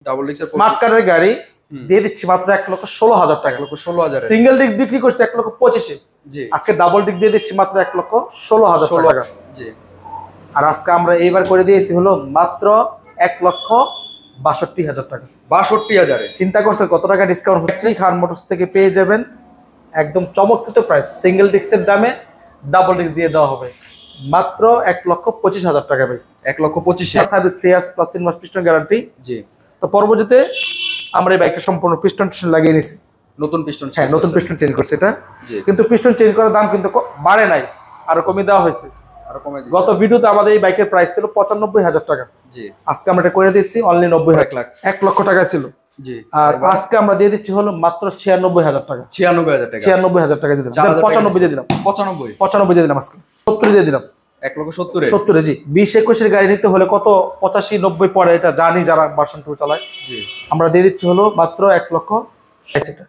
Double ডিস্কের smart কার্ডের গাড়ি দিয়ে দিচ্ছি মাত্র 1,16,000 টাকা। 1,16,000। সিঙ্গেল ডিস্ক বিক্রি করছে 1,25,000। জি, আজকে ডাবল ডিস্ক দিয়ে দিচ্ছি মাত্র 1,16,000 টাকা। জি। আর আজকে আমরা এইবার করে দিয়েছি হলো মাত্র 1,62,000 টাকা। 62,000 এ চিন্তা করছেন কত টাকা ডিসকাউন্ট হচ্ছে? খান মোটরস থেকে পেয়ে যাবেন একদম চমৎকৃত প্রাইস। সিঙ্গেল ডিস্কের দামে ডাবল ডিস্ক দিয়ে দেওয়া হবে মাত্র 1,25,000 টাকা ভাই। 1,25,000 সার্ভিস ফ্রি আছে, প্লাস 3 মাস পিস্টন গ্যারান্টি। জি। তো পরবর্তীতে আমরা এই বাইকটা সম্পূর্ণ পিস্টন লাগিয়ে নিছি। নতুন পিস্টন, হ্যাঁ, নতুন পিস্টন চেঞ্জ করছে এটা। জি। কিন্তু পিস্টন চেঞ্জ করার দাম কিন্তু বাড়ে নাই, আরো কমিয়ে দেওয়া হয়েছে। আরো কমে দিয়েছে। গত ভিডিওতে আমাদের এই বাইকের প্রাইস ছিল 95,000 টাকা। জি। আজকে আমরা এটা করে দিচ্ছি অনলি 90,000। 1 লক্ষ টাকা ছিল। জি। আর আজকে আমরা দিয়ে দিচ্ছি হলো মাত্র 96,000 টাকা। 96,000 টাকা। 96,000 টাকা দিয়ে দিলাম। 95 দিয়ে দিলাম। 95 দিয়ে দিলাম। আজকে 70 দিয়ে দিলাম। 1,70,000 70 জি। 20-21 এর গাড়ি নিতে হলে কত 85-90 পড়ে, এটা জানি যারা ভার্সন 2 চালায়। জি। আমরা দিয়ে দিচ্ছি হলো মাত্র 1,80,000 টাকা।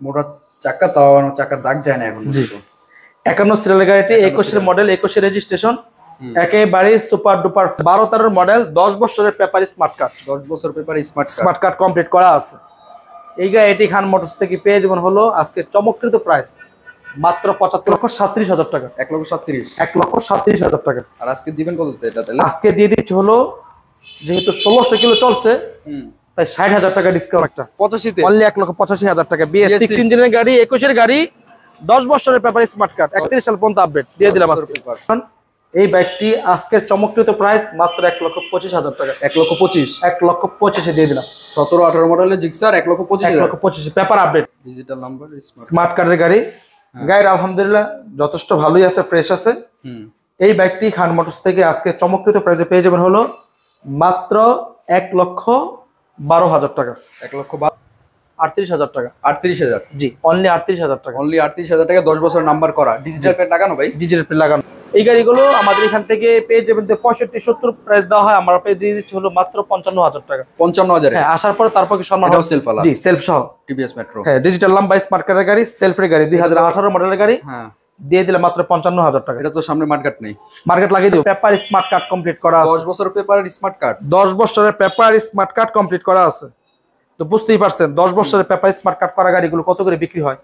মোটা চাকা, তাও চাকার দাগ যায় না এখন। জি। 51 সিরিয়ালের গাড়িটি 21 এর মডেল, 21 এর রেজিস্ট্রেশন, একেবারে সুপার ডুপার 12-13 মডেল, 10 বছরের পেপার স্মার্ট কার্ড। 10 বছর পেপার স্মার্ট কার্ড কমপ্লিট করা আছে। এই গাড়িটি খান মোটরস থেকে পেয়ে যাবেন হলো আজকে চমৎকৃত প্রাইস মাত্র 75,37,000 টাকা। 1,37,000। 1,37,000 টাকা। আর আজকে দিবেন কত এটা তাহলে? আজকে দিয়ে দিচ্ছি হলো, যেহেতু 1600 কিলো চলছে, তাই 60,000 টাকা ডিসকাউন্ট। 85 তে অনলি 1,85,000 টাকা। BS6 ইঞ্জিনের গাড়ি, 21 এর গাড়ি, 10 বছরের পেপার স্মার্ট কার্ড, 31 সাল পর্যন্ত আপডেট দিয়ে দিলাম আজকে। এই বাইকটি আজকের চমৎকৃত প্রাইস মাত্র 1,25,000 টাকা। 1,25,000। 1,25,000 দিয়ে দিলাম। 17-18 মডেলের Gixxer 1,25,000। 1,25,000 paper update, digital number, smart কার্ডের গাড়ি। গাড়ির আলহামদুলিল্লাহ যথেষ্ট ভালোই আছে, ফ্রেশ আছে। এই বাইকটি খান মোটরস থেকে আজকে চমৎকৃত প্রাইসে পেয়ে যাবেন হলো মাত্র 1,12,000 টাকা। 1,38,000 টাকা। 38,000। জি, অনলি 38,000 টাকা। অনলি 38,000 টাকা, 10 বছর নাম্বার করা, ডিজিটাল প্লেট লাগানো ভাই। ডিজিটাল প্লেট লাগানো। এই গাড়িগুলো আমাদের এখান থেকে পেয়ে যাবেন 65-70 প্রাইস দেওয়া হয়, আমরা পেয়ে দিয়ে দিচ্ছি হলো মাত্র 55,000 টাকা। 55,000। হ্যাঁ, আসার পর তারপর কি সম্মান হবে? সেলফ আলা। জি, সেলফ সহ টিভিএস মেট্রো। হ্যাঁ, ডিজিটাল নাম্বার, স্মার্ট কার্ডের গাড়ি, সেলফের গাড়ি, 2018 মডেলের গাড়ি। হ্যাঁ, দিয়ে দিলাম মাত্র 55,000 টাকা। এটা তো সামনে মার্কেট নেই, মার্কেট লাগিয়ে দিও। পেপার স্মার্ট কার্ড কমপ্লিট করা আছে। 10 বছর পেপার স্মার্ট কার্ড। 10 বছরের পেপার স্মার্ট কার্ড কমপ্লিট করা আছে। তো বুঝতেই পারছেন 10 বছরের পেপার স্মার্ট কার্ড করা গাড়িগুলো কত করে বিক্রি হয়।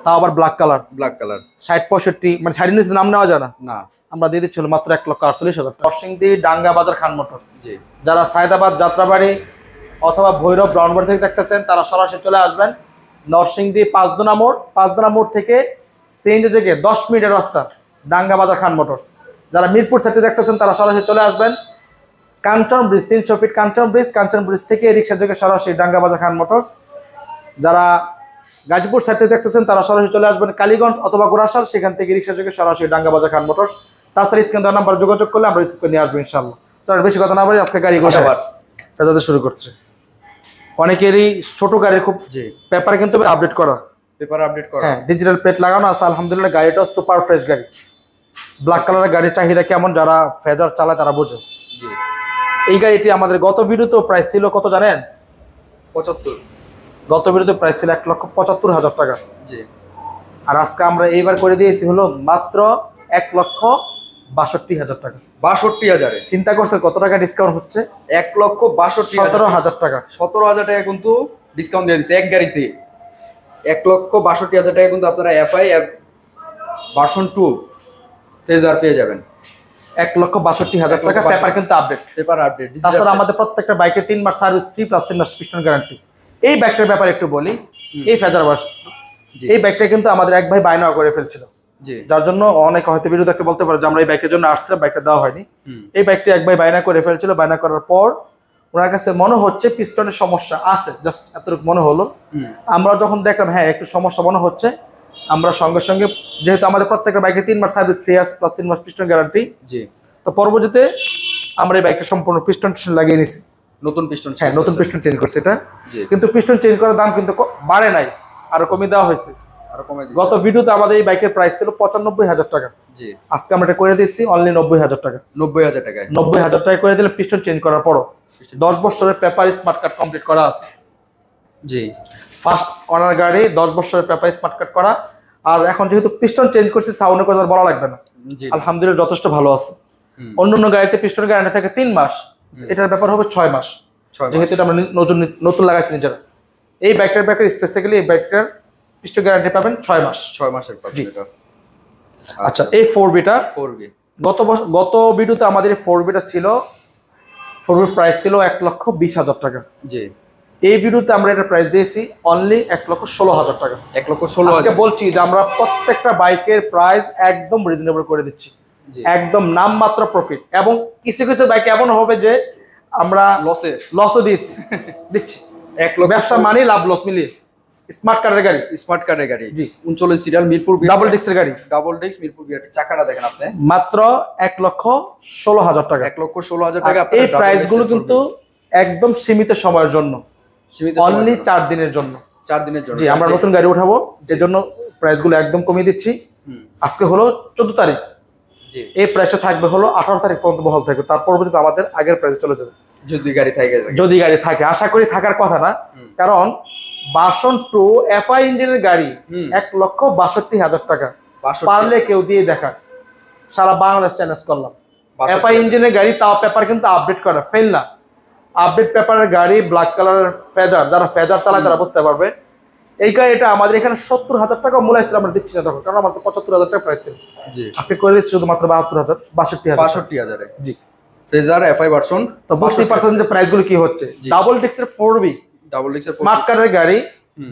তাও আবার ব্ল্যাক কালার। 60-65 মানে 60 নিচে নাম নেওয়া যায় না। আমরা দিয়ে দিচ্ছিল মাত্র 1,48,000 টাকা। নরসিংদী ডাঙ্গা বাজার খান মোটরস। জি। যারা সায়দাবাদ, যাত্রাবাড়ি অথবা ভৈরব, ব্রাউনবাড়ি থেকে দেখতেছেন, তারা সরাসরি চলে আসবেন নরসিংদী 5 মোড় থেকে সেন্ট জেগে 10 মিনিটের রাস্তা, ডাঙ্গা বাজার খান মোটরস। যারা মিরপুর সাইডে দেখতেছেন, তারা সরাসরি চলে আসবেন কাঞ্চন ব্রিজ, 300 ফিট কাঞ্চন ব্রিজ থেকে রিক্সা যোগে সরাসরি ডাঙ্গা বাজার খান মোটরস। যারা গাজীপুর সাইডে দেখতেছেন, তারা সরাসরি চলে আসবেন কালীগঞ্জ অথবা গোরাশাল, সেখান থেকে রিক্সা যোগে সরাসরি ডাঙ্গা বাজার খান মোটরস। তাছাড়া স্ক্রিন দেওয়া নাম্বার যোগাযোগ করলে আমরা রিসিভ করে নিয়ে আসবো ইনশাআল্লাহ। চল বেশি কথা না বলি, আজকে গাড়ি সাজাতে শুরু করছে। অনেকেরই ছোট গাড়ি খুব পেপার কিন্তু আপডেট করা, হ্যাঁ, ডিজিটাল প্লেট লাগানো আছে। আলহামদুলিল্লাহ গাড়িটা সুপার ফ্রেশ গাড়ি। ব্ল্যাক কালারের গাড়ির চাহিদা কেমন যারা ফেজার চালায় তারা বোঝে। এই গাড়িটি আমাদের গত ভিডিওতে প্রাইস ছিল কত জানেন? 75। গত ভিডিওতে প্রাইস ছিল 1,75,000 টাকা। আর আজকে আমরা এইবার করে দিয়েছি হলো মাত্র 1,62,000 টাকা। 62,000 এ চিন্তা করছেন কত টাকা ডিসকাউন্ট হচ্ছে? 1,62,000। 17,000 টাকা। 17,000 টাকা কিন্তু ডিসকাউন্ট দিয়ে দিচ্ছে এক গাড়িতে। 1,62,000 টাকা কিন্তু আপনারা এফআই ভার্সন 2 ফেজার পেয়ে যাবেন। 1,62,000 টাকা। পেপার কিন্তু আপডেট। তাছাড়া আমাদের প্রত্যেকটা বাইকের 3 মাস সার্ভিস ফ্রি প্লাস 3 মাস পিস্টন গ্যারান্টি। এই বাইকটার ব্যাপারে একটু বলি। এই ফেজার ভার্সন, এই বাইকটা কিন্তু আমাদের এক ভাই বায়না করে ফেলছিল, যার জন্য অনেকে হয়তো ভিডিও দেখতে বলতে পারে যে আমরা এই বাইকের জন্য আসছিলাম, বাইকটা দেওয়া হয়নি। এই বাইকটা এক ভাই বায়না করে ফেলছিল। বায়না করার পর ওনার কাছে মনে হচ্ছে পিস্টনের সমস্যা আছে, জাস্ট এতটুকু মনে হলো। আমরা যখন দেখলাম হ্যাঁ একটু সমস্যা মনে হচ্ছে, আমরা সঙ্গে সঙ্গে, যেহেতু আমাদের প্রত্যেকটা বাইকে 3 মাস সার্ভিস ফ্রি আছে প্লাস 3 মাস পিস্টন গ্যারান্টি, তো পরবর্তীতে আমরা এই বাইকটা সম্পূর্ণ পিস্টন লাগিয়ে নিছি। নতুন পিস্টন, হ্যাঁ, নতুন পিস্টন চেঞ্জ করছে এটা। কিন্তু পিস্টন চেঞ্জ করার দাম কিন্তু বাড়ে নাই, আরো কমিয়ে দেওয়া হয়েছে। গত ভিডিওতে আমাদের এই বাইকের প্রাইস ছিল 95,000 টাকা। আজকে আমরা এটা করে দিচ্ছি অনলি 90,000 টাকা। 90,000 টাকায় 90,000 টাকা করে দিলে পিস্টন চেঞ্জ করার পরও 10 বছরের পেপার স্মার্ট কার্ড কমপ্লিট করা আছে। জি, ফার্স্ট ওনার গাড়ি 10 বছরের পেপার স্মার্ট কার্ড করা। আর এখন যেহেতু পিস্টন চেঞ্জ করছি, সাউন্ডের কথা বলা লাগবে না, আলহামদুলিল্লাহ যথেষ্ট ভালো আছে। অন্যান্য গাড়িতে পিস্টন গ্যারান্টি থাকে 3 মাস, এটার ব্যাপার হবে 6 মাস। যেহেতু এটা আমরা নতুন নতুন লাগাইছি নিজেরা। এই বাইকটার স্পেসিফিক্যালি এই বাইকটার পিস্টন গ্যারান্টি পাবেন 6 মাস। 6 মাসের পাবেন এটা। আচ্ছা এই 4B গত ভিডিওতে আমাদের এই 4Bটা ছিল, 4B প্রাইস ছিল 1,20,000 টাকা। জি। এই ভিডিওতে আমরা এটা প্রাইস দিয়েছি অনলি 1,16,000 টাকা। 1,16,000। আজকে বলছি যে আমরা প্রত্যেকটা বাইকের প্রাইস একদম রিজনেবল করে দিচ্ছি, একদম নামমাত্র প্রফিট। এবং কিছু কিছু বাইক এমন হবে যে আমরা লসও দিচ্ছি। 1,00,000 ব্যবসা মানে লাভ লস মিলিয়ে। স্মার্ট কারের গাড়ি জি 39 সিরিয়াল মিরপুর ডাবল ডিস্কের গাড়ি, ডাবল ডিস্ক মিরপুর বিআরটি। চাকাটা দেখেন আপনি, মাত্র 1,16,000 টাকা। 1,16,000 টাকা। এই প্রাইস গুলো কিন্তু একদম সীমিত সময়ের জন্য, অনলি 4 দিনের জন্য। 4 দিনের জন্য জি আমরা নতুন গাড়ি উঠাবো, এজন্য প্রাইস গুলো একদম কমিয়ে দিচ্ছি। আজকে হলো 14 তারিখ, জি এই প্রাইসটা থাকবে হলো 18 তারিখ পর্যন্ত বহাল থাকবে। তার পরবর্তীতে আমাদের আগের প্রাইসে চলে যাবে যদি গাড়ি থাকে। আশা করি থাকার কথা না, কারণ ভার্সন 2 এফআই ইঞ্জিনের গাড়ি 1,62,000 টাকা। পারলে কেউ দিয়ে দেখা, সারা বাংলাদেশ চ্যালেঞ্জ করলাম। এফআই ইঞ্জিনের গাড়ি, তাও পেপার কিন্তু আপডেট করা, ফেল না। আপডেট পেপারের গাড়ি, ব্ল্যাক কালারের ফেজার, যারা ফেজার চালায় তারা বুঝতে পারবে। এই গাড়িটা আমাদের এখানে 70,000 টাকা মূল্য ছিল, আমরা দিচ্ছি না তখন, কারণ আমাদের 75,000 টাকা প্রাইস ছিল। আজকে করে দিচ্ছি শুধুমাত্র 62,000 জি ফেজার এফআই ভার্সন। তো বুঝতেই পারছেন যে প্রাইস গুলো কি হচ্ছে। ডাবল ডিস্কের 4B স্মার্ট কারের গাড়ি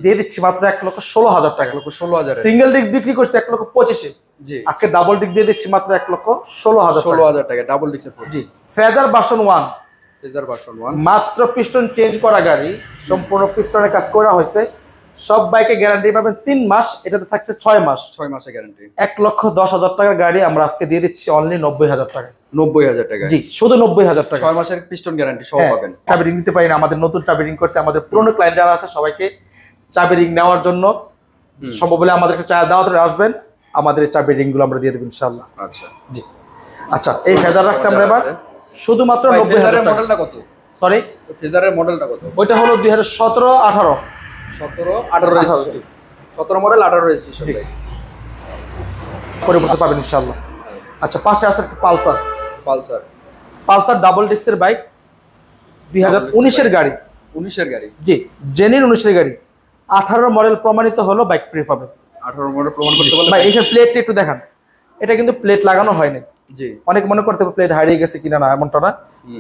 দিয়ে দিচ্ছি মাত্র 1,16,000 টাকা। 1,16,000। সিঙ্গেল ডিস্ক বিক্রি করছে 1,25,000। জি আজকে ডাবল ডিস্ক দিয়ে দিচ্ছি মাত্র 1,16,000 টাকা। ডাবল ডিস্কের জি ফেজার ভার্সন 1 মাত্র পিস্টন চেঞ্জ করা গাড়ি, সম্পূর্ণ পিস্টনের কাজ করা হয়েছে। সব বাইকে গ্যারান্টি পাবেন 3 মাস, এটাতে থাকছে 6 মাস। 6 মাসের গ্যারান্টি। 1,10,000 টাকার গাড়ি আমরা আজকে দিয়ে দিচ্ছি অনলি 90,000 টাকা। 90,000 টাকা জি শুধু 90,000 টাকা। 6 মাসের পিস্টন গ্যারান্টি সহ পাবেন। চাবি রিং নিতে পারি না, আমাদের নতুন চাবি রিং করছে। আমাদের পুরনো ক্লায়েন্ট যারা আছে সবাইকে চাবি রিং নেওয়ার জন্য সম্ভব হলে আমাদেরকে দাওয়াতে আসবেন, আমাদের এই চাবি রিং গুলো আমরা দিয়ে দেব ইনশাআল্লাহ। আচ্ছা জি আচ্ছা এই ফেজার রাখছি আমরা এবার শুধুমাত্র 90,000 টাকা। মডেলটা কত? সরি ফেজারের মডেলটা কত? ওইটা হলো 2017 18 রেজিস্ট্রেশন। 17 মডেল 18 রেজিস্ট্রেশন ভাই। পরিবর্তন পাবেন ইনশাআল্লাহ। আচ্ছা পাশে আছে পালসার ডাবল ডিস্কের বাইক, 2019 এর গাড়ি। 19 এর গাড়ি জি জেনুইন 19 এর গাড়ি। 18 মডেল প্রমাণিত হলো, বাইক ফ্রি পাবেন। 18 মডেল প্রমাণ করতে বলে ভাই এখানে প্লেটটা একটু দেখান, এটা কিন্তু প্লেট লাগানো হয়নি। জি অনেক মনে করতে প্লেট হারিয়ে গেছে কিনা, না এমনটা না।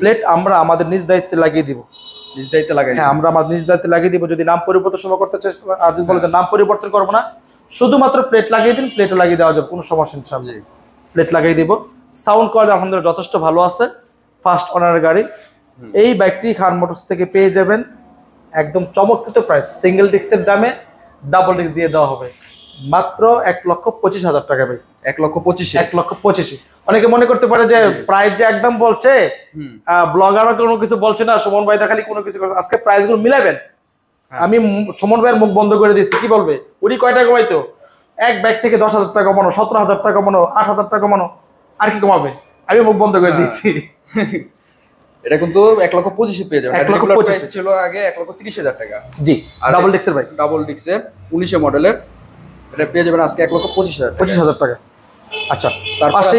প্লেট আমরা আমাদের নিজ দায়িত্বে লাগিয়ে দিব। নিজ দায়িত্বে লাগাই? হ্যাঁ আমরা আমাদের নিজ দায়িত্বে লাগিয়ে দিব। যদি নাম পরিবর্তন সময় করতে চেষ্টা আর যদি বলে যে নাম পরিবর্তন করবো না, শুধুমাত্র প্লেট লাগিয়ে দিন, প্লেটও লাগিয়ে দেওয়া যাবে, কোনো সমস্যা ইনশাআল্লাহ। প্লেট লাগিয়ে দিব। সাউন্ড কোয়ালিটি আলহামদুলিল্লাহ যথেষ্ট ভালো আছে, ফার্স্ট ওনারের গাড়ি। এই বাইকটি খান মোটরস থেকে পেয়ে যাবেন একদম চমৎকৃত প্রাইস, সিঙ্গেল ডিস্কের দামে ডাবল ডিস্ক দিয়ে দেওয়া হবে মাত্র 1,25,000 টাকা। ভাই 1,25,000। অনেকে মনে করতে পারে যে প্রাইস যে একদম বলছে, ব্লগারও কোনো কিছু বলছে না, সুমন ভাই খালি কোনো কিছু করছে। আজকে প্রাইস গুলো মিলাবেন। আমি সুমন ভাইয়ের মুখ বন্ধ করে দিচ্ছি, কি বলবে উনি কয়টা কমাইতো? এক ব্যাগ থেকে 10,000 টাকা কমানো, 17,000 টাকা কমানো, 8,000 টাকা কমানো, আর কি কমাবে? আমি মুখ বন্ধ করে দিচ্ছি। এটা কিন্তু 1,25,000 পেয়ে যাবেন। 1,25,000 ছিল আগে 1,30,000 টাকা। জি ডাবল ডিস্কের বাইক, ডাবল ডিস্কের 19 মডেলের, এটা পেয়ে যাবেন আজকে 1,25,000 টাকা। আচ্ছা তার পাশে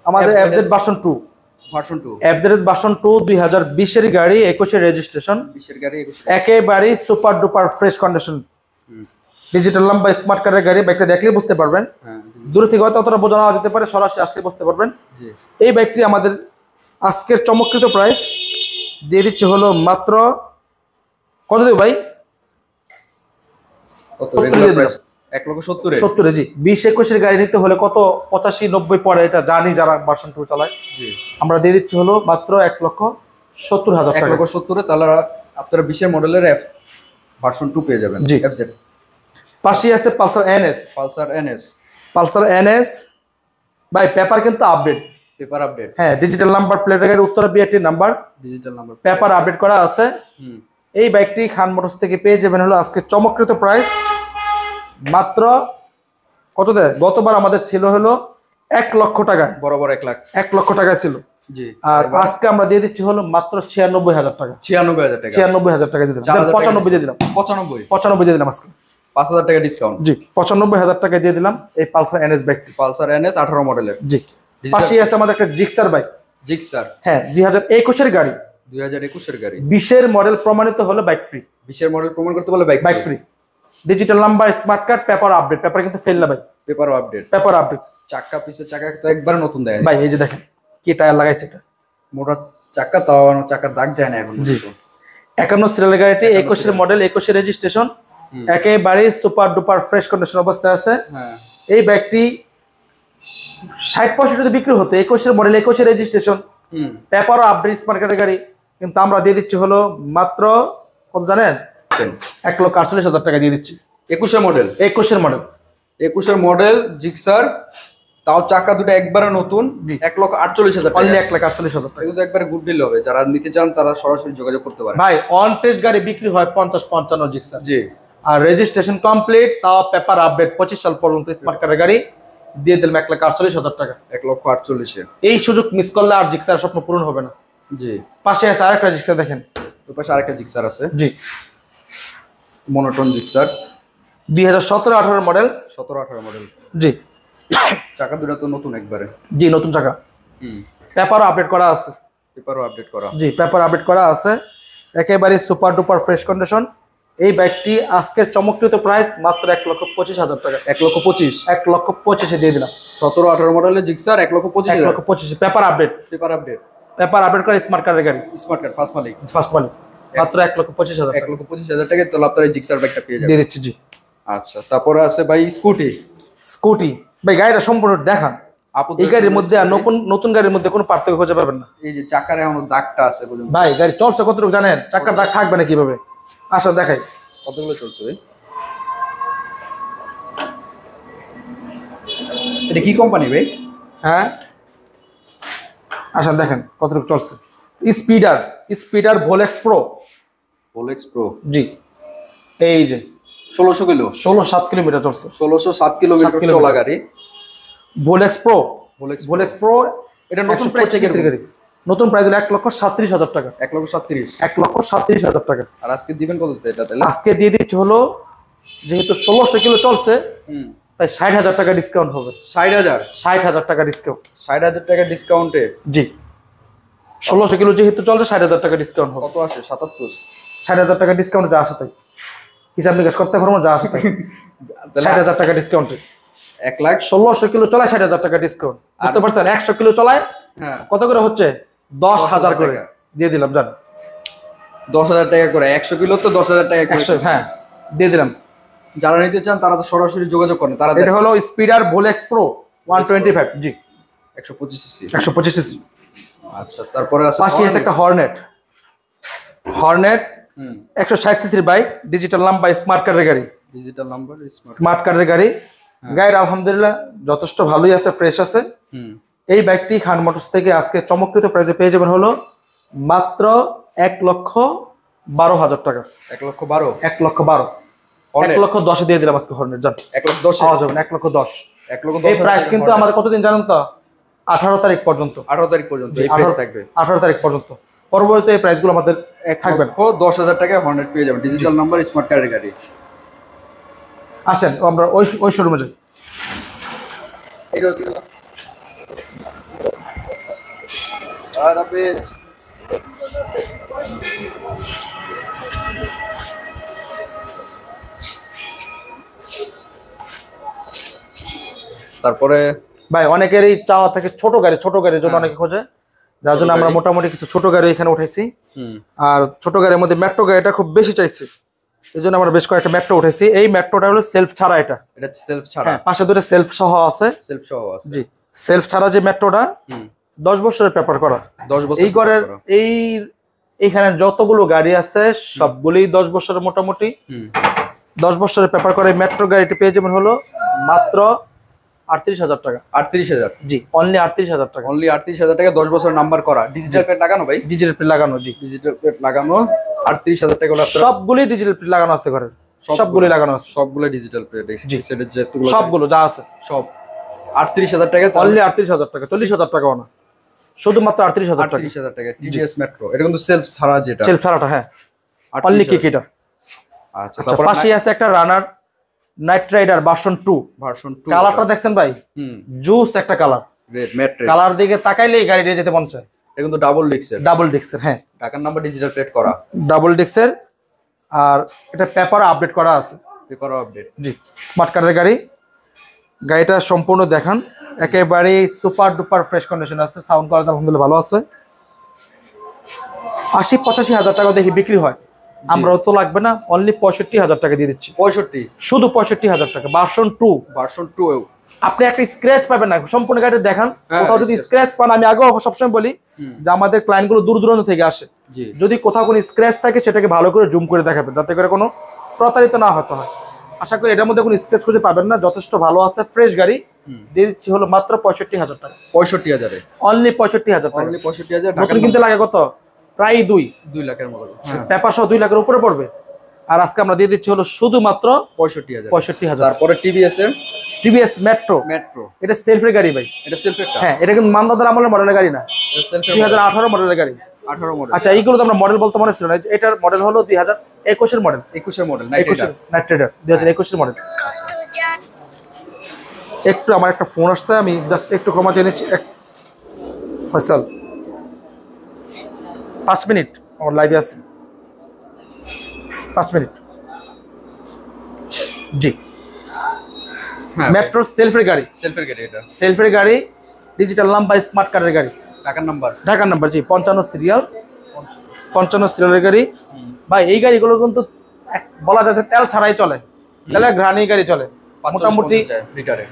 আমাদের এফজেড ভার্সন 2 এফজেড ভার্সন 2 2020 এর গাড়ি, 21 এর রেজিস্ট্রেশন। 20 এর গাড়ি, 21 একেবারে super duper fresh condition, digital number smart কার্ডের গাড়ি। বাইকটা দেখলে বুঝতে পারবেন, দূর থেকে হয়তো অতটা বোঝা যেতে পারে, সরাসরি আসলে বুঝতে পারবেন। এই বাইকটি আমাদের আজকের চমৎকৃত প্রাইস দিয়ে দিচ্ছে হলো মাত্র কত দেব ভাই? কত রেগুলার প্রাইস? 1,70,000। জি 20-21 এর গাড়ি নিতে হলে কত 85-90 পড়ে, এটা জানি যারা ভার্সন 2 চালায়। জি আমরা দিয়ে দিচ্ছি হলো মাত্র 1,70,000 টাকা। 1,70,000 তাহলে আপনারা 20 এর মডেলের ভার্সন 2 পেয়ে যাবেন। জি এফজেড। পাশে আছে পালসার এনএস। ভাই পেপার কিন্তু আপডেট, হ্যাঁ ডিজিটাল নাম্বার প্লেটের গাড়ি, Uttara BRT number, digital number, paper update করা আছে। এই বাইকটি খান মোটরস থেকে পেয়ে যাবেন হলো আজকে চমৎকৃত প্রাইস মাত্র কত দেয়? গতবার আমাদের ছিল হলো 1 লক্ষ টাকা, বরাবর 1 লাখ 1 লক্ষ টাকা ছিল। জি আর আজকে আমরা দিয়ে দিচ্ছি হলো মাত্র 96,000 টাকা। 96,000 টাকা দিয়ে দিলাম, 95 দিয়ে দিলাম, 95 দিয়ে দিলাম আজকে, 5,000 টাকা ডিসকাউন্ট। জি 95,000 টাকা দিয়ে দিলাম এই পালসার এনএস বাইকটি। পালসার এনএস 18 মডেলের। জি পাশে আছে আমাদের একটা জিক্সার বাইক। জিক্সার, হ্যাঁ 2021 এর গাড়ি, 2021 এর গাড়ি। 20 এর মডেল প্রমাণিত হলে বাইক ফ্রি। 20 এর মডেল প্রমাণ করতে বলে bike free. Digital number, smart card, paper update. Paper কিন্তু ফেল না ভাই, পেপারও আপডেট। Paper update. চাকা পিছে চাকা তো একবার নতুন দেয় ভাই, এই যে দেখেন কি টায়ার লাগাইছে, এটা মোটর চাকা, তাও চাকার দাগ যায় না এখন। জি, 51 সিরিয়ালের গাড়িটি, 21 এর মডেল, 21 এর রেজিস্ট্রেশন, একেবারে সুপার ডুপার ফ্রেশ কন্ডিশন অবস্থায় আছে। হ্যাঁ, এই বাইকটি 60-65 বিক্রি হতো, 21 এর মডেল, 21 এর রেজিস্ট্রেশন, পেপার আপডেট, স্মার্ট কার্ডের গাড়ি, কিন্তু আমরা দিয়ে দিচ্ছি হলো মাত্র কত জানেন? 1,48,000 টাকা দিয়ে দিচ্ছি। 21 এর মডেল, 21 এর মডেল, 21 এর মডেল জিক্সার, তাও চাকা দুটো একবারে নতুন, 1,48,000 টাকা। অনলি 1,48,000 টাকা। কিন্তু একবারে গুড ডিল হবে, যারা নিতে চান তারা সরাসরি যোগাযোগ করতে পারে। ভাই, অন টেস্ট গাড়ি বিক্রি হয় 50-55 জিক্সার। জি, আর রেজিস্ট্রেশন কমপ্লিট, তাও পেপার আপডেট 25 সাল পর্যন্ত স্মার্ট কার্ডের গাড়ি দিয়ে দিলাম 1,48,000 টাকা। 1,48,000। এই সুযোগ মিস করলে আর জিক্সার স্বপ্ন পূরণ হবে না। জি, পাশে আছে আরেকটা জিক্সার, দেখেন ওই পাশে আরেকটা জিক্সার আছে। জি, মনোটন জিক্সার, 2017-18 মডেল। 17-18 মডেল। জি, চাকা দুটো তো নতুন একবারে। জি, নতুন চাকা। পেপারও আপডেট করা আছে। পেপারও আপডেট করা। জি, পেপার আপডেট করা আছে, একেবারে সুপার ডুপার ফ্রেশ কন্ডিশন। এই বাইকটি আজকের চমকপ্রদ প্রাইস মাত্র 1,25,000 টাকা। 1,25,000। 1,25,000 দিয়ে দিলাম। 17-18 মডেলের Gixxer 1,25,000। 1,25,000 paper update. Paper update, paper update করে স্মার্ট কার্ডের গাড়ি, স্মার্ট কার্ড, ফার্স্ট মালিক। ফার্স্ট মালিক, মাত্র 1,25,000 টাকা 1,25,000 টাকা তাহলে আপনারা এই জিক্সার বাইকটা পেয়ে যাবেন। দিয়ে দিচ্ছি। জি, আচ্ছা, তারপরে আছে ভাই স্কুটি। স্কুটি ভাই, গাড়িটা সম্পূর্ণ দেখান। এই গাড়ির মধ্যে আর নতুন গাড়ির মধ্যে কোনো পার্থক্য খুঁজে পাবেন না। এই যে চাকার এখনো দাগটা আছে বুঝুন ভাই, গাড়ি চলছে কতটুকু জানেন? চাকার দাগ থাকবে না কিভাবে? আসো দেখাই কতগুলো চলছে ভাই। এটা কি কোম্পানি ভাই? হ্যাঁ, আসেন দেখেন কতটুকু চলছে। স্পিডার ভোলেক্স প্রো। ভোলেক্স প্রো। জি, এই যে 1600 কিলো, 16-7 কিলোমিটার চলছে। 1607 কিলোমিটার চলা গাড়ি। ভোলেক্স প্রো, ভোলেক্স ভোলেক্স প্রো। এটা নতুন প্রাইস থেকে গাড়ি, নতুন প্রাইস হলো 1,37,000 টাকা। 1,37,000। 1,37,000 টাকা। আর আজকে দিবেন কত এটা তাহলে? আজকে দিয়ে দিচ্ছি হলো, যেহেতু 1600 কিলো চলছে, তাই 60,000 টাকা ডিসকাউন্ট হবে। 60,000। 60,000 টাকা ডিসকাউন্ট। 60,000 টাকা ডিসকাউন্টে। জি, 1600 কিলো যেহেতু চলছে, 60,000 টাকা ডিসকাউন্ট হবে। কত আসে? 77। 60,000 টাকা ডিসকাউন্ট যা আসে তাই হিসাব নিকাশ করতে পারবো, যা আসে তাই। 60,000 টাকা ডিসকাউন্টে 1,00,000। 1600 কিলো চলায় 60,000 টাকা ডিসকাউন্ট। বুঝতে পারছেন? 100 কিলো চলায় কত করে হচ্ছে? 10,000 করে দিয়ে দিলাম। জান, 10,000 টাকা করে। 100 কিলো তো 10,000 টাকা করে। 100, হ্যাঁ, দিয়ে দিলাম। যারা নিতে চান তারা তো সরাসরি যোগাযোগ করেন। তারা এটা হলো স্পিডার ভোলেক্স প্রো 125। জি, 125 সিসি। 125 সিসি। আচ্ছা, তারপরে আছে পাশে আছে একটা হর্নেট 160 সিসির বাইক, ডিজিটাল নাম্বার, স্মার্ট কার্ডের গাড়ি। ডিজিটাল নাম্বার, স্মার্ট কার্ডের গাড়ি। গাড়ির আলহামদুলিল্লাহ যথেষ্ট ভালোই আছে, ফ্রেশ আছে। এই বাইকটি খান মোটরস থেকে আজকে চমকপ্রদ প্রাইসে পেয়ে যাবেন হলো মাত্র 1,12,000 টাকা। 1,12,000। 1,12,000। 1,10,000 দিয়ে দিলাম আজকে হর্নেট। জান, 1,10,000 পাওয়া যাবেন 1,10,000। 1,10,000 এই প্রাইস কিন্তু আমাদের কতদিন জানেন তো? 18 তারিখ পর্যন্ত। 18 তারিখ পর্যন্ত এই প্রাইস থাকবে। 18 তারিখ পর্যন্ত। পরবর্তীতে এই প্রাইসগুলো আমাদের থাকবে না। 10,000 টাকায় হর্নেট পেয়ে যাবেন, ডিজিটাল নাম্বার, স্মার্ট কার্ডের গাড়ি। আসেন আমরা ওই শোরুমে যাই। আর আপনি তারপরে ভাই, অনেকেরই চাওয়া থাকে ছোট গাড়ির জন্য অনেকে খোঁজে, যার জন্য আমরা মোটামুটি কিছু ছোট গাড়ি এখানে উঠাইছি। আর ছোট গাড়ির মধ্যে মেট্রো গাড়িটা খুব বেশি চাইছি, এই জন্য আমরা বেশ কয়েকটা মেট্রো উঠেছি। এই মেট্রোটা হলো সেলফ ছাড়া। এটা সেলফ ছাড়া। পাশে দুটো সেলফ সহ আছে। সেলফ সহ আছে। জি, সেলফ ছাড়া যে মেট্রোটা 10 বছরের পেপার করা। 10 বছর এই ঘরের এইখানে যতগুলো গাড়ি আছে সবগুলোই 10 বছরের মোটামুটি। 10 বছরের পেপার করে মেট্রো গাড়িটি পেয়ে যাবেন হলো মাত্র 38,000 টাকা। 38,000। জি, অনলি 38,000 টাকা। অনলি 38,000 টাকা, 10 বছর নাম্বার করা, ডিজিটাল প্লেট লাগানো ভাই। ডিজিটাল প্লেট লাগানো। জি, ডিজিটাল প্লেট লাগানো। 38,000 টাকা হলো সবগুলোই ডিজিটাল প্লেট লাগানো আছে ঘরে। সবগুলোই লাগানো আছে। সবগুলো ডিজিটাল প্লেট। সেটা যেগুলো সবগুলো যা আছে সব 38,000 টাকা। অনলি 38,000 টাকা। 40,000 টাকাও না, শুধুমাত্র 38,000 টাকা। 38,000 টাকা টিভিএস মেট্রো। এটা কিন্তু সেলফ ছাড়া, যেটা সেলফ ছাড়াটা। হ্যাঁ, অনলি কিটা। আচ্ছা, তারপর পাশে আছে একটা রানার নাইট রাইডার ভার্সন 2। কালারটা দেখছেন ভাই? জুস একটা colour. Red matte red. Colour দিকে তাকাইলেই গাড়ি নিয়ে যেতে মন চায়। এটা কিন্তু ডাবল ডিক্সের। ডাবল ডিক্সের, হ্যাঁ। ঢাকার নাম্বার ডিজিটাল প্লেট করা। ডাবল ডিক্সের, আর এটা পেপার আপডেট করা আছে। Paper update. জি, স্মার্ট কার্ডের গাড়ি। গাড়িটা সম্পূর্ণ দেখান, একেবারে সুপার ডুপার ফ্রেশ কন্ডিশন আছে। সাউন্ড কোয়ালিটি আলহামদুলিল্লাহ ভালো আছে। ৮০-৮৫ হাজার টাকা দেখি বিক্রি হয়, আমরাও তো লাগবে না, অনলি ৬৫,০০০ টাকা দিয়ে দিচ্ছি। 65, শুধু ৬৫,০০০ টাকা। ভার্সন 2। ভার্সন 2 আপনি একটা স্ক্র্যাচ পাবেন না, সম্পূর্ণ গাড়ি দেখান। কোথাও যদি স্ক্র্যাচ পান, আমি আগেও সবসময় বলি যে আমাদের ক্লায়েন্ট গুলো দূর দূরান্ত থেকে আসে, যদি কোথাও কোনো স্ক্র্যাচ থাকে সেটাকে ভালো করে জুম করে দেখাবেন, যাতে করে কোনো প্রতারিত না হতে হয়। আশা করি এটার মধ্যে কোনো স্ক্র্যাচ খুঁজে পাবেন না, যথেষ্ট ভালো আছে, ফ্রেশ গাড়ি। দিয়ে দিচ্ছি হলো মাত্র ৬৫,০০০ টাকা। 65,000, অনলি ৬৫,০০০ টাকা। অনলি 65,000 নতুন কিনতে লাগে কত? প্রায় 2 লাখের মতো। পেপার সহ 2 লাখের উপরে পড়বে। আর আজকে আমরা দিয়ে দিচ্ছি হলো শুধুমাত্র 65,000। তারপরে টিভিএস মেট্রো। এটা সেলফের গাড়ি ভাই। এটা সেলফের। হ্যাঁ, এটা কিন্তু মামদাদার আমলের মডেলের গাড়ি না, এটা সেলফের 2018 মডেলের গাড়ি। 18 মডেল। আচ্ছা, এইগুলো তো আমরা মডেল বলতে মনে ছিল না। এটার মডেল হলো 2021 এর মডেল। 21 এর মডেল, নাইট রাইডার 2021 এর মডেল। একটু আমার একটা ফোন আসছে, আমি জাস্ট একটু ক্ষমা চেয়ে নিচ্ছি। ফয়সাল 5 মিনিট আমার লাইভে আছে, 5 মিনিট। জি, মেট্রো সেলফের গাড়ি। সেলফের গাড়ি। এটা সেলফের গাড়ি, ডিজিটাল নাম্বার, স্মার্ট কার্ডের গাড়ি। ঢাকার নাম্বার। ঢাকার নাম্বার, জি। 55 সিরিয়াল, 55 সিরিয়ালের গাড়ি ভাই। এই গাড়িগুলো কিন্তু বলা যাচ্ছে তেল ছাড়াই চলে, তেলে ঘ্রাণী গাড়ি চলে। মোটামুটি লিটারে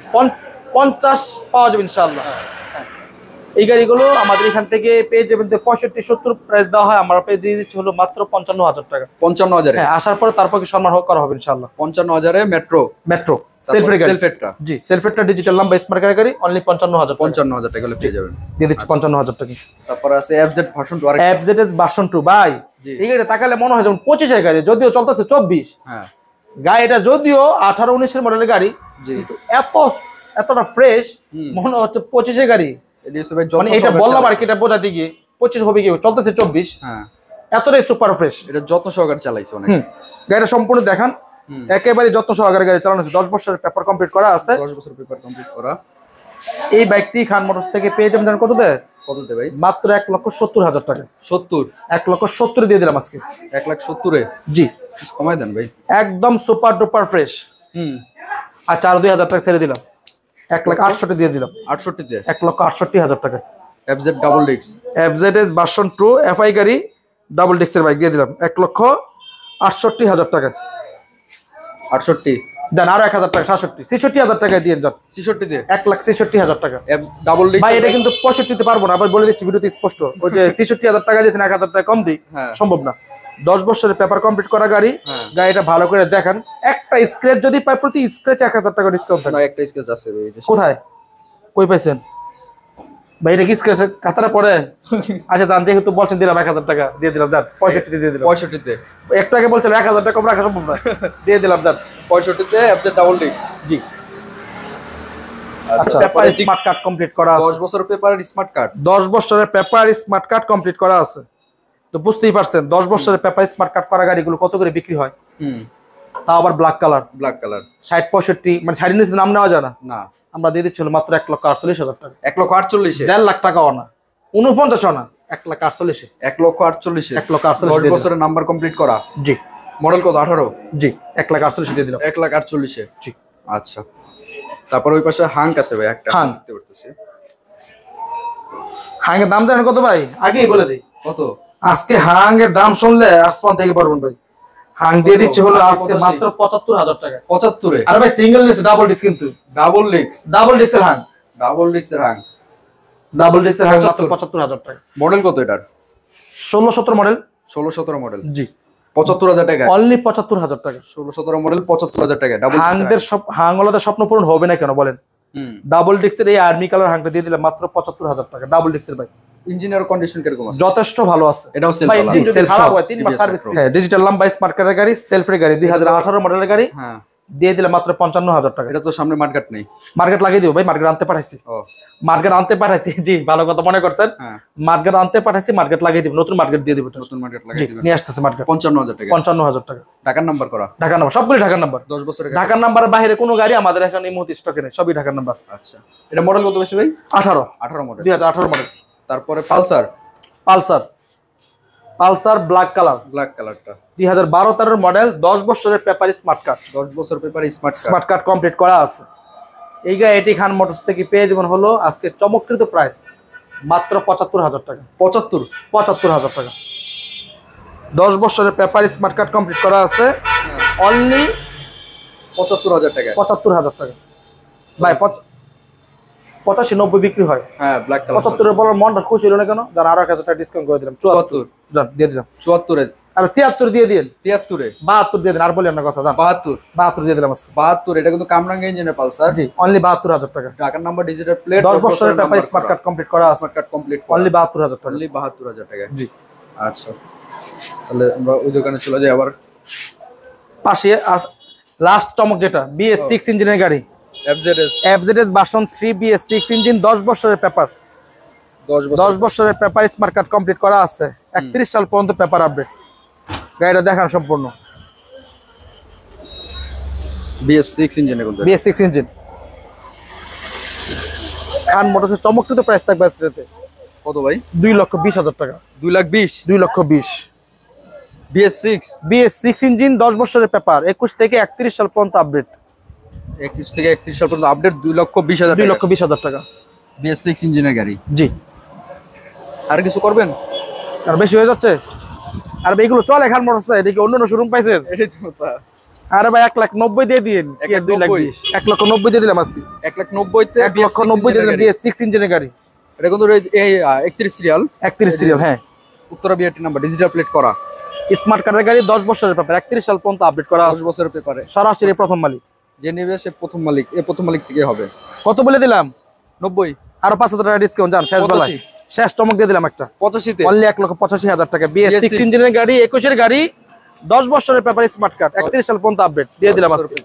50 পাওয়া যাবে ইনশাআল্লাহ। এই গাড়িগুলো আমাদের এখান থেকে পেয়ে যাবেন 65-70 প্রাইস দেওয়া হয়, আমরা পেয়ে দিয়ে দিচ্ছি হলো মাত্র 55,000 টাকা। 55,000। হ্যাঁ, আসার পরে তারপর কি সম্মান করা হবে ইনশাআল্লাহ। 55,000 এ মেট্রো সেলফের গাড়ি। সেলফেরটা, জি, সেলফেরটা ডিজিটাল নাম্বার, স্মার্ট কার্ডের গাড়ি, অনলি 55,000 টাকা হলে পেয়ে যাবেন। দিয়ে দিচ্ছি 55,000 টাকা। তারপর আছে এফজেড ভার্সন 2। এফজেড ভার্সন 2 ভাই। এই গাড়িটা তাকালে মনে হয় যেমন 25 এর গাড়ি, যদিও চলতেছে 24। হ্যাঁ, গাড়িটা যদিও 18-19 এর মডেলের গাড়ি, কিন্তু এতটা ফ্রেশ মনে হচ্ছে 25 এর গাড়ি। মানে এটা বললাম আর কি, এটা বোঝাতে গিয়ে 25 হবে কি, চলতেছে 24। হ্যাঁ, এতটাই সুপার ফ্রেশ। এটা যত্ন সহকারে চালাইছে অনেক। গাড়িটা সম্পূর্ণ দেখান, একেবারে যত্ন সহকারে গাড়ি চালানো আছে। 10 বছরের পেপার কমপ্লিট করা আছে। 10 বছর পেপার কমপ্লিট করা। এই বাইকটি খান মোটরস থেকে পেয়ে যাবেন, জানেন কত দেয়? কততে ভাই? মাত্র 1,70,000 টাকা। 70? 1,70,000 দিয়ে দিলাম আজকে। 1,70,000 এ? জি, কমাই দেন ভাই। একদম সুপার ডুপার ফ্রেশ। আর 4-2,000 টাকা ছেড়ে দিলাম, 1,68,000 দিয়ে দিলাম। 68 তে? 1,68,000 টাকা। এফজেড ডাবল ডিক্স, এফজেডএস ভার্সন 2 এফআই গাড়ি, ডাবল ডিক্সের বাইক দিয়ে দিলাম 1,68,000 টাকা। 68 দেন আরো 1,000 টাকা, 66,000 টাকায় দিয়ে যান। 66 তে? 1,66,000 টাকা। ডাবল ডিক্স ভাই, এটা কিন্তু 65 তে পারবো না, আবার বলে দিচ্ছি ভিডিওতে স্পষ্ট। ওই যে 66,000 টাকা দিয়েছেন, 1,000 টাকা কম দিই, সম্ভব না। 10 বছরের পেপার কমপ্লিট করা গাড়ি। গাড়িটা ভালো করে দেখান, একটা স্ক্র্যাচ যদি পাই, প্রতি স্ক্র্যাচ 1,000 টাকা ডিসকাউন্ট থাকে। না, একটা স্ক্র্যাচ আছে ভাই। কোথায়, কই পাইছেন ভাই? এটা কি স্ক্র্যাচ কাতারে পড়ে? আচ্ছা জান, যেহেতু বলছেন দিলাম 1,000 টাকা দিয়ে দিলাম, দেন 65 দিয়ে দিলাম। 65 তে? একটু আগে বলছেন 1,000 টাকা কম রাখা সম্ভব না, দিয়ে দিলাম, দেন 65 তে এফজেড ডাবল ডিক্স। জি। আচ্ছা, পেপার স্মার্ট কার্ড কমপ্লিট করা আছে। 10 বছরের পেপার স্মার্ট কার্ড। 10 বছরের পেপার স্মার্ট কার্ড কমপ্লিট করা আছে। তো বুঝতেই পারছেন 10 বছরের পেপার স্মার্ট কার্ড করা গাড়িগুলো কত করে বিক্রি হয়। তাও আবার ব্ল্যাক কালার। 60-65, মানে 60 নিচে নাম নেওয়া যায় না। আমরা দিয়ে দিচ্ছিল মাত্র 1,48,000 টাকা। 1,48,000? 1.5 লাখ টাকাও না, 49 না, 1,48,000। 1,48,000? 1,48,000 10 বছরের নাম্বার কমপ্লিট করা। জি। মডেল কত? 18? জি, 1,48,000 দিয়ে দিলাম। 1,48,000? জি। আচ্ছা, তারপর ওই পাশে হাঙ্ক আছে ভাই একটা, হাঙ্ক দেখতে পারতেছি। হাঙ্গের দাম জানেন কত ভাই? আগেই বলে দিই। কত? আজকে হাঙ্গের দাম শুনলে আসমান থেকে পারবেন ভাই। হাং দিয়ে দিচ্ছি হলো আজকে মাত্র 75,000 টাকা। 75 এ? আরে ভাই, সিঙ্গেল ডিস্ক, ডাবল ডিস্ক কিন্তু। Double disc? ডাবল ডিস্কের হাং। ডাবল ডিস্কের হাং। ডাবল ডিস্কের হাং মাত্র 75,000 টাকা। মডেল কত এটার? 16-17 মডেল। 16-17 মডেল? জি। 75,000 টাকা? অনলি 75,000 টাকা। 16-17 মডেল, 75,000 টাকা। ডাবল হাংদের সব হাংওয়ালাদের স্বপ্ন পূরণ হবে না কেন বলেন? ডাবল ডিস্কের এই আর্মি কালার হাংটা দিয়ে দিলে মাত্র 75,000 টাকা। ডাবল ডিস্কের ভাই। ইঞ্জিনিয়ার কন্ডিশন কিরকম আছে? যথেষ্ট ভালো আছে। এটাও সেলফ? ভাই ইঞ্জিন যদি খারাপ হয় 3 মাস সার্ভিস। হ্যাঁ, ডিজিটাল নাম্বার, স্মার্ট কার্ডের গাড়ি, সেলফের গাড়ি, 2018 মডেলের গাড়ি। হ্যাঁ, দিয়ে দিলে মাত্র 55,000 টাকা। এটা তো সামনে মার্কেট নেই। মার্কেট লাগিয়ে দিও ভাই, মার্কেট আনতে পাঠাইছি। ও, মার্কেট আনতে পাঠাইছি। জি, ভালো কথা মনে করছেন। মার্কেট আনতে পাঠাইছি, মার্কেট লাগিয়ে দিব, নতুন মার্কেট দিয়ে দিব। নতুন মার্কেট লাগিয়ে দিবেন। নিয়ে আসতেছে মার্কেট। 55,000 টাকা? 55,000 টাকা। ঢাকার নাম্বার করা? ঢাকার নাম্বার, সবগুলো ঢাকার নাম্বার। 10 বছরের ঢাকার নাম্বারের বাইরে কোনো গাড়ি আমাদের এখানে এই মুহূর্তে স্টকে নেই, সবই ঢাকার নাম্বার। আচ্ছা, এটা মডেল কত বেশি ভাই? 18 মডেল? 2018 মডেল। তারপরে Pulsar? Pulsar, Pulsar black colour, black কালারটা 2012-13 মডেল, 10 বছরের পেপার স্মার্ট কার্ড, 10 বছর পেপার স্মার্ট কার্ড কমপ্লিট করা আছে। এই গাড়ি এটি খান মোটরস থেকে পেয়ে যাবেন হলো আজকে চমৎকৃত প্রাইস মাত্র 75,000 টাকা। 75,000 টাকা। 10 বছরের পেপার স্মার্ট কার্ড কমপ্লিট করা আছে, অনলি 75,000 টাকা। 75,000 টাকা ভাই। 85-90 বিক্রি হয়। হ্যাঁ ব্ল্যাক কালার। 75 এর পর মনটা খুশি হলো না কেন? জান আরো 1,000 টাকা ডিসকাউন্ট করে দিলাম। 74 জান দিয়ে দিলাম। 74 এ আর 73 দিয়ে দিন। 73 এ 72 দিয়ে দিন। আর বলেন না কথা জান। 72 দিয়ে দিলাম আজকে। 72 এটা কিন্তু কামরাঙ্গা ইঞ্জিনের পালসার। জি অনলি 72,000 টাকা। ঢাকার নাম্বার, ডিজিটাল প্লেট, 10 বছরের পেপার স্মার্ট কার্ড কমপ্লিট করা আছে। স্মার্ট কার্ড কমপ্লিট অনলি 72,000 টাকা। অনলি 72,000 টাকা। জি আচ্ছা তাহলে আমরা ওই দোকানে চলে যাই। আবার পাশে লাস্ট চমক যেটা BS6 ইঞ্জিনের গাড়ি, FZS ভার্সন 3 BS6 ইঞ্জিন, 10 বছরের পেপার, 10 বছরের পেপার স্মার্ট কার্ড কমপ্লিট করা আছে। 31 সাল পর্যন্ত পেপার আপডেট। গাড়িটা দেখান সম্পূর্ণ BS6 ইঞ্জিনের কথা। BS6 ইঞ্জিন খান মোটরসের চমৎকৃত প্রাইস থাকবে আজকে। কত ভাই? 2,20,000 টাকা। 2,20,000। 2,20,000 BS6 ইঞ্জিন, 10 বছরের পেপার, 21 থেকে 31 সাল পর্যন্ত আপডেট। 21 থেকে 31 সাল পর্যন্ত আপডেট। 2,20,000 টাকা। 2,20,000 টাকা। BS6 ইঞ্জিনের গাড়ি। জি আর কিছু করবেন? আর বেশি হয়ে যাচ্ছে? আর এইগুলো চলে খান মোটরসাইকেল, এটা কি অন্য শোরুম পাইছেন? এটাই তো কথা। আরে ভাই 1,90,000 দিয়ে দিন। 2,20,000 1,90,000 দিয়ে দিলাম আজকে। 1,90,000 তে 1,90,000 দিয়ে দিলাম BS6 ইঞ্জিনের গাড়ি। এটা কিন্তু 31 সিরিয়াল। 31 সিরিয়াল। হ্যাঁ Uttara BRT number, digital plate করা, স্মার্ট কার্ডের গাড়ি, 10 বছরের পেপার, 31 সাল পর্যন্ত আপডেট করা 10 আছে। বছরের পেপারে। সরাসরি প্রথম মালিক যে নেবে সে প্রথম মালিক, প্রথম মালিক থেকে হবে। কত বলে দিলাম? 90। আরো 5,000 টাকা ডিসকাউন্ট জান শেষ বেলায়। শেষ চমক দিয়ে দিলাম একটা 85 তে অনলি 1,85,000 টাকা। BS6 ইঞ্জিনের গাড়ি, 21 এর গাড়ি, 10 বছরের পেপার স্মার্ট কার্ড, 31 সাল পর্যন্ত আপডেট দিয়ে দিলাম আজকে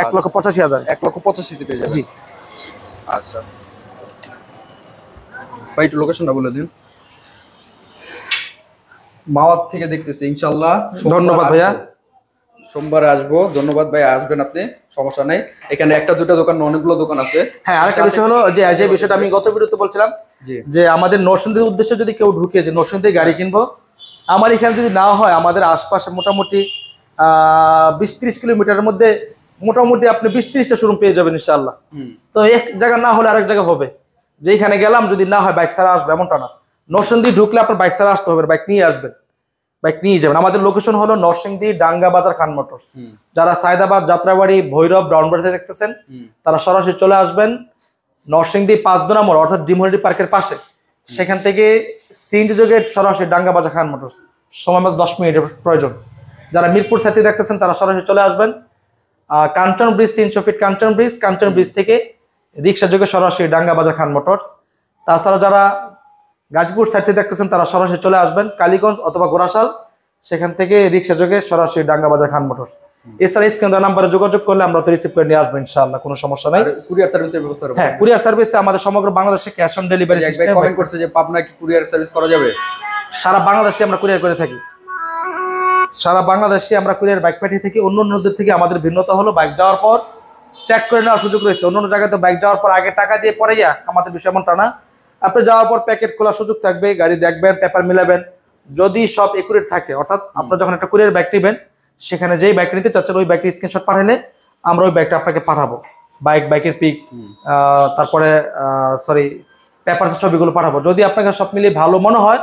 1,85,000। 1,85,000 তে পেয়ে যাবেন। জি আচ্ছা ভাই একটু লোকেশনটা বলে দিন। মাওয়াত থেকে দেখতেছি ইনশাআল্লাহ। ধন্যবাদ ভাইয়া। সোমবারে আসবো। ধন্যবাদ ভাই, আসবেন আপনি, সমস্যা নাই। এখানে একটা দুটো দোকান, অনেকগুলো দোকান আছে। হ্যাঁ আরেকটা বিষয় হলো যে বিষয়টা আমি গত ভিডিওতে বলছিলাম যে আমাদের নরসিংদীর উদ্দেশ্যে যদি কেউ ঢুকে যে নরসিংদী গাড়ি কিনবো, আমার এখানে যদি না হয়, আমাদের আশপাশে মোটামুটি 20-30 কিলোমিটারের মধ্যে মোটামুটি আপনি 20-30টা শোরুম পেয়ে যাবেন ইনশাআল্লাহ। তো এক জায়গা না হলে আরেক জায়গা হবে। যেখানে গেলাম যদি না হয় বাইক ছাড়া আসবে এমনটা না। নরসিংদী ঢুকলে আপনার বাইক ছাড়া আসতে হবে, বাইক নিয়ে আসবেন, বাইক নিয়ে যাবেন। আমাদের লোকেশন হলো নরসিংদী ডাঙ্গা বাজার খান মোটরস। যারা সায়দাবাদ, যাত্রাবাড়ি, ভৈরব, ব্রাউনবাড়িতে দেখতেছেন তারা সরাসরি চলে আসবেন নরসিংদী 5 নম্বর অর্থাৎ ডিমহরিটি পার্কের পাশে। সেখান থেকে সিএনজি যোগে সরাসরি ডাঙ্গা বাজার খান মোটরস, সময় মতো 10 মিনিটের প্রয়োজন। যারা মিরপুর সাইডে দেখতেছেন তারা সরাসরি চলে আসবেন কাঞ্চন ব্রিজ, 300 ফিট কাঞ্চন ব্রিজ থেকে রিক্সা যোগে সরাসরি ডাঙ্গা বাজার খান মোটরস। তাছাড়া যারা গাজীপুর সাইডে দেখতেছেন তারা সরাসরি চলে আসবেন কালীগঞ্জ অথবা গোরাশাল, সেখান থেকে রিক্সা যোগে সরাসরি ডাঙ্গা বাজার খান মোটরস। এছাড়া স্ক্রিন দেওয়া নাম্বারে যোগাযোগ করলে আমরা তো রিসিভ করে নিয়ে আসবো ইনশাআল্লাহ, কোনো সমস্যা নাই। কুরিয়ার সার্ভিসের ব্যবস্থা আছে। হ্যাঁ কুরিয়ার সার্ভিসে আমাদের সমগ্র বাংলাদেশে cash on delivery system. Comment করছে যে পাবনা কি কুরিয়ার সার্ভিস করা যাবে? সারা বাংলাদেশে আমরা কুরিয়ার করে থাকি। সারা বাংলাদেশে আমরা কুরিয়ার বাইক পাঠিয়ে থাকি। অন্যদের থেকে আমাদের ভিন্নতা হলো বাইক যাওয়ার পর চেক করে নেওয়ার সুযোগ রয়েছে। অন্য জায়গায় তো বাইক যাওয়ার পর আগে টাকা দিয়ে পরে আমাদের বিষয় এমনটা না। আপনি যাওয়ার পর প্যাকেট খোলার সুযোগ থাকবে, গাড়ি দেখবেন, পেপার মিলাবেন, যদি সব একুরেট থাকে, অর্থাৎ আপনার যখন একটা কুরিয়ার বাইক নেবেন সেখানে যেই বাইক নিতে চাচ্ছেন ওই বাইকের স্ক্রিনশট পাঠালে আমরা ওই বাইকটা আপনাকে পাঠাবো। বাইকের পিক, তারপরে পেপারসের ছবিগুলো পাঠাবো। যদি আপনাকে সব মিলিয়ে ভালো মনে হয়